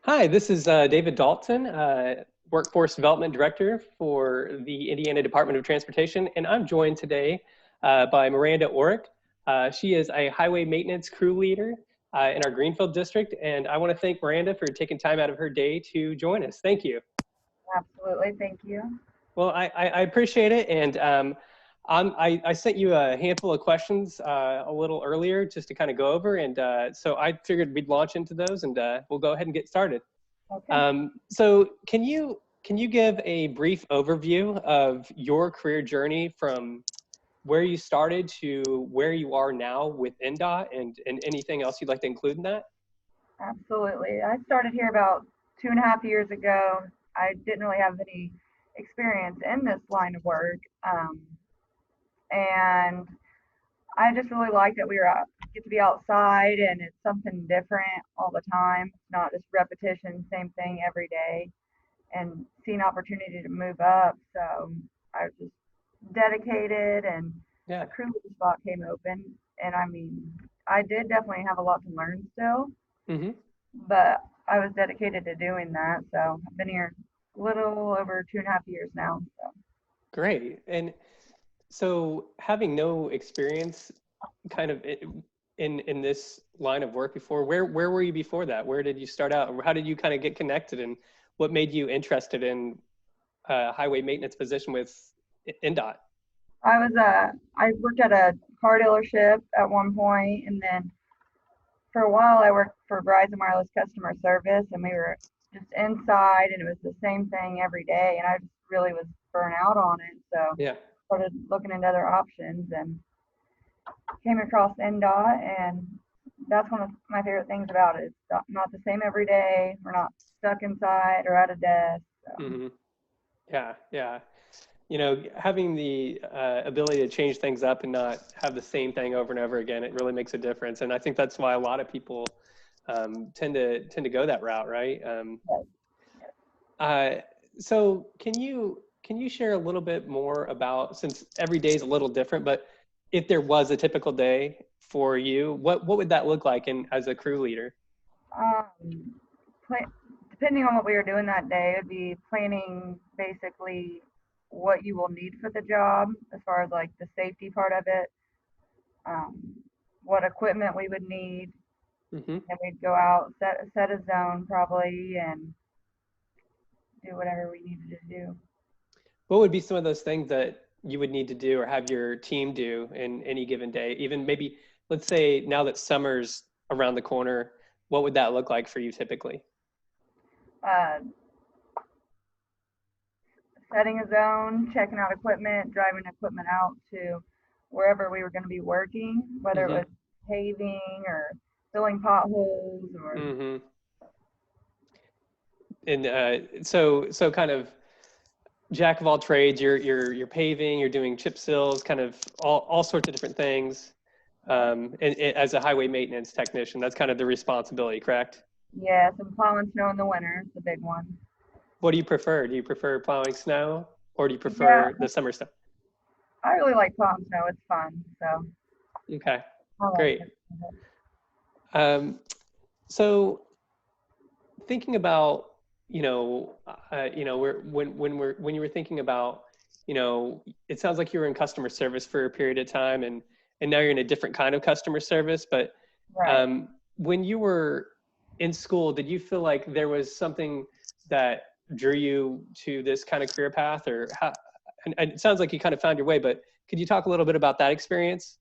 Hi, this is David Dalton, Workforce Development Director for the Indiana Department of Transportation, and I'm joined today by Miranda Orick. She is a highway maintenance crew leader in our Greenfield district, and I want to thank Miranda for taking time out of her day to join us. Thank you. Absolutely, thank you. Well, I appreciate it, and I sent you a handful of questions a little earlier just to kind of go over, and so I figured we'd launch into those, and we'll go ahead and get started. Okay. So can you give a brief overview of your career journey from where you started to where you are now with INDOT, and anything else you'd like to include in that? Absolutely. I started here about 2.5 years ago. I didn't really have any experience in this line of work. And I just really like that we get to be outside and it's something different all the time. It's not just repetition, same thing every day, and seeing opportunity to move up. So I was just dedicated, and Yeah. a crew leader spot came open. And I mean, I did definitely have a lot to learn still, Mm-hmm. but I was dedicated to doing that. So I've been here a little over 2.5 years now. So Great. And so having no experience kind of in this line of work before, where were you before that? Where did you start out? Or how did you kind of get connected, and what made you interested in a highway maintenance position with INDOT? I worked at a car dealership at one point, and then for a while I worked for Verizon Wireless customer service, and we were just inside, and it was the same thing every day, and I just really was burnt out on it. So Yeah. started looking into other options and came across INDOT, and that's one of my favorite things about it. It's not the same every day. We're not stuck inside or at a desk. So. Mm-hmm. Yeah, yeah. You know, having the ability to change things up and not have the same thing over and over again, it really makes a difference. And I think that's why a lot of people tend to go that route, right? Uh, so can you share a little bit more about, since every day is a little different, but if there was a typical day for you, what would that look like as a crew leader? Um, Depending on what we were doing that day, it would be planning basically what you will need for the job as far as like the safety part of it, um, what equipment we would need, Mm-hmm. and we'd go out, set a zone probably, and do whatever we needed to do. What would be some of those things that you would need to do or have your team do in any given day? Even maybe, let's say now that summer's around the corner, what would that look like for you typically? Uh, Setting a zone, checking out equipment, driving equipment out to wherever we were going to be working, whether it Mm-hmm. was paving or filling potholes or. Mm-hmm. And so kind of jack of all trades. You're paving, you're doing chip seals, kind of all sorts of different things. And as a highway maintenance technician, that's kind of the responsibility, correct? Yes, and plowing snow in the winter is a big one. What do you prefer? Do you prefer plowing snow, or do you Yeah, prefer the summer stuff? I really like plowing snow. It's fun, so Okay, I like great. it. Um, so thinking about, when you were thinking about, it sounds like you were in customer service for a period of time, and now you're in a different kind of customer service. But Right. when you were in school, did you feel like there was something that drew you to this kind of career path, or how? And it sounds like you kind of found your way, but could you talk a little bit about that experience?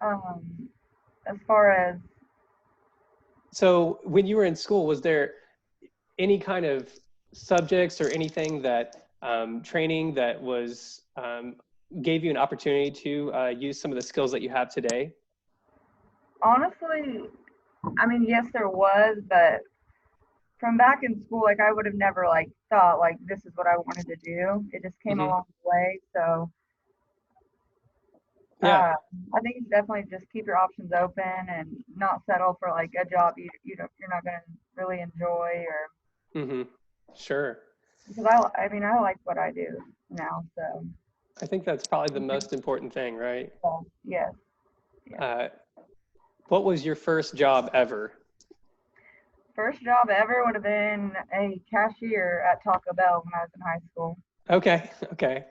As far as So when you were in school, was there any kind of subjects or anything that training that was gave you an opportunity to use some of the skills that you have today? honestly, I mean, yes, there was, but from back in school, like I would have never like thought like this is what I wanted to do. It just came Hmm. along the way. So Yeah. I think you definitely just keep your options open and not settle for like a job you're not gonna really enjoy, or Hmm. Sure. because I mean I like what I do now. So I think that's probably the most important thing, right? yes, yes. Uh, what was your first job ever? First job ever would have been a cashier at Taco Bell when I was in high school. Okay, okay.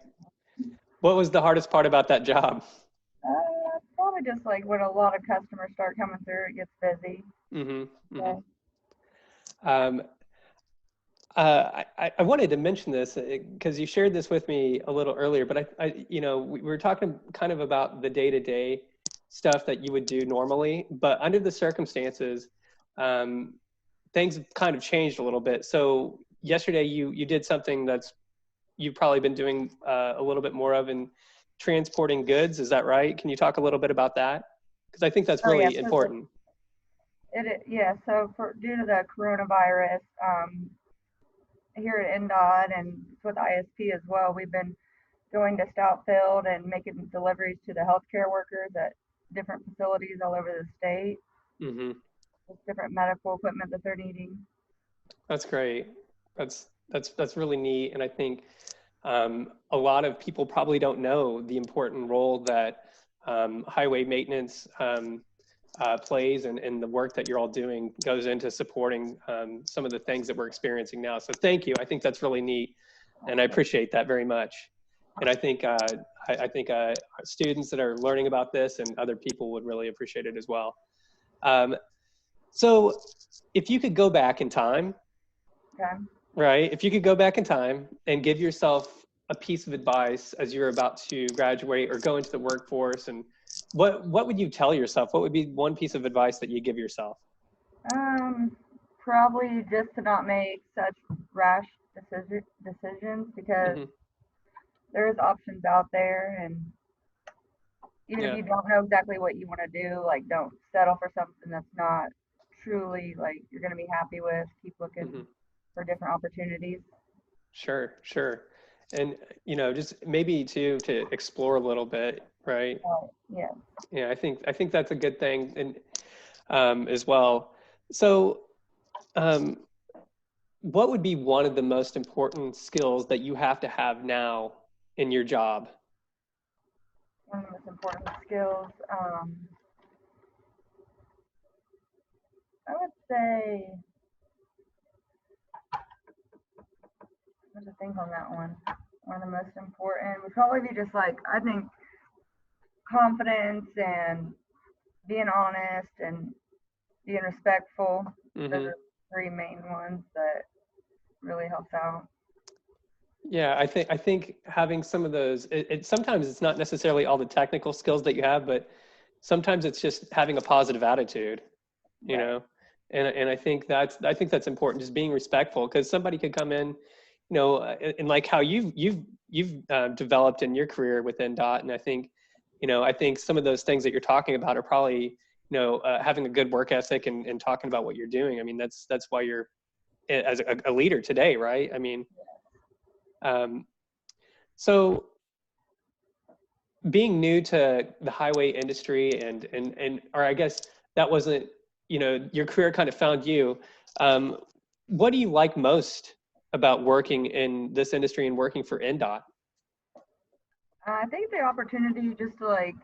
What was the hardest part about that job? Probably just like when a lot of customers start coming through, it gets busy. Mm-hmm, mm-hmm. So, Um, I wanted to mention this because you shared this with me a little earlier, but we were talking kind of about the day-to-day stuff that you would do normally, but under the circumstances, um, things have kind of changed a little bit. So yesterday you did something that's you've probably been doing a little bit more of in transporting goods. Is that right? Can you talk a little bit about that? Because I think that's oh yeah, really important. yeah. So due to the coronavirus, here at INDOT and with ISP as well, we've been going to Stoutfield and making deliveries to the healthcare workers at different facilities all over the state. Mm-hmm. With different medical equipment that they're needing. That's great. That's really neat, and I think a lot of people probably don't know the important role that highway maintenance plays, and the work that you're all doing goes into supporting some of the things that we're experiencing now. So thank you. I think that's really neat, and I appreciate that very much. And I think students that are learning about this and other people would really appreciate it as well. So if you could go back in time, Okay. right? If you could go back in time and give yourself a piece of advice as you're about to graduate or go into the workforce, and what would you tell yourself? What would be one piece of advice that you give yourself? Probably just to not make such rash decisions because Mm-hmm. there's options out there, and even if Yeah. you don't know exactly what you want to do, like don't settle for something that's not truly like you're going to be happy with. Keep looking Mm-hmm. for different opportunities. Sure, sure. And just maybe to explore a little bit, right? Yeah. Yeah, I think that's a good thing, and as well. So, um, what would be one of the most important skills that you have to have now in your job? One of the most important skills. I would say, I have to think on that one. One of the most important would probably be just like, I think confidence and being honest and being respectful. Those Mm-hmm. are three main ones that really helps out. Yeah, I think having some of those, sometimes it's not necessarily all the technical skills that you have, but sometimes it's just having a positive attitude, you Right. know, and I think that's important, just being respectful, because somebody could come in, and like how you've developed in your career with INDOT, and I think some of those things that you're talking about are probably having a good work ethic and talking about what you're doing. I mean, that's why you're as a leader today, right? I mean, um, so being new to the highway industry or I guess that wasn't, your career kind of found you. Um, what do you like most about working in this industry and working for INDOT? I think the opportunity just to like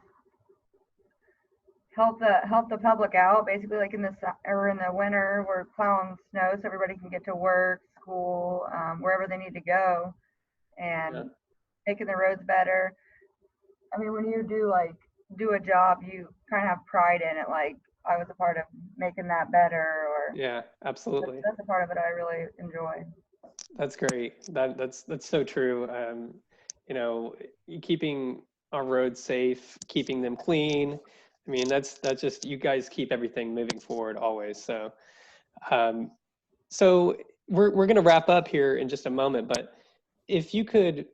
help the public out, basically like in the or in the winter, we're plowing snow so everybody can get to work, school, wherever they need to go, Yeah. and making the roads better. I mean, when you do a job, you kind of have pride in it. Like I was a part of making that better, or Yeah, absolutely. that's a part of it I really enjoy. That's great. That's so true. You know, keeping our roads safe, keeping them clean. I mean, that's just, you guys keep everything moving forward always. Um, so we're going to wrap up here in just a moment, but if you could,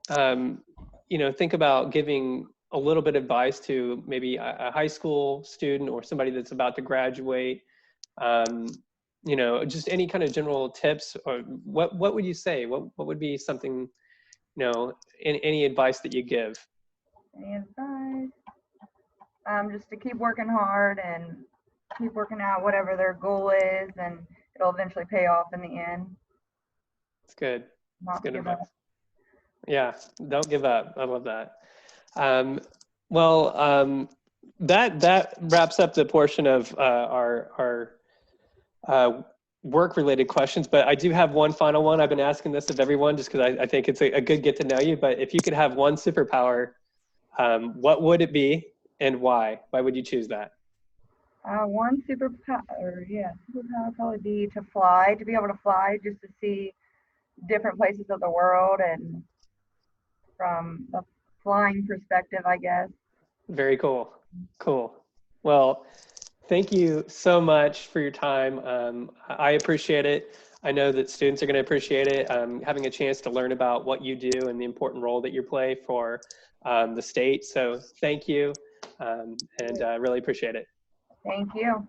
think about giving a little bit of advice to maybe a high school student or somebody that's about to graduate, um, just any kind of general tips, or what would you say? What would be something, any advice that you give? Any advice? Just to keep working hard and keep working out whatever their goal is, and it'll eventually pay off in the end. It's good. It's Not to good give advice. up. Yeah, don't give up. I love that. Well, that wraps up the portion of our work-related questions, but I do have one final one. I've been asking this of everyone just because I think it's a good get to know you. But if you could have one superpower, what would it be and why? Why would you choose that? One superpower, yeah, superpower would probably be to fly, to be able to fly, just to see different places of the world and from a flying perspective, I guess. Very cool. Cool. Well, thank you so much for your time. I appreciate it. I know that students are going to appreciate it. Having a chance to learn about what you do and the important role that you play for the state. So thank you, and really appreciate it. Thank you.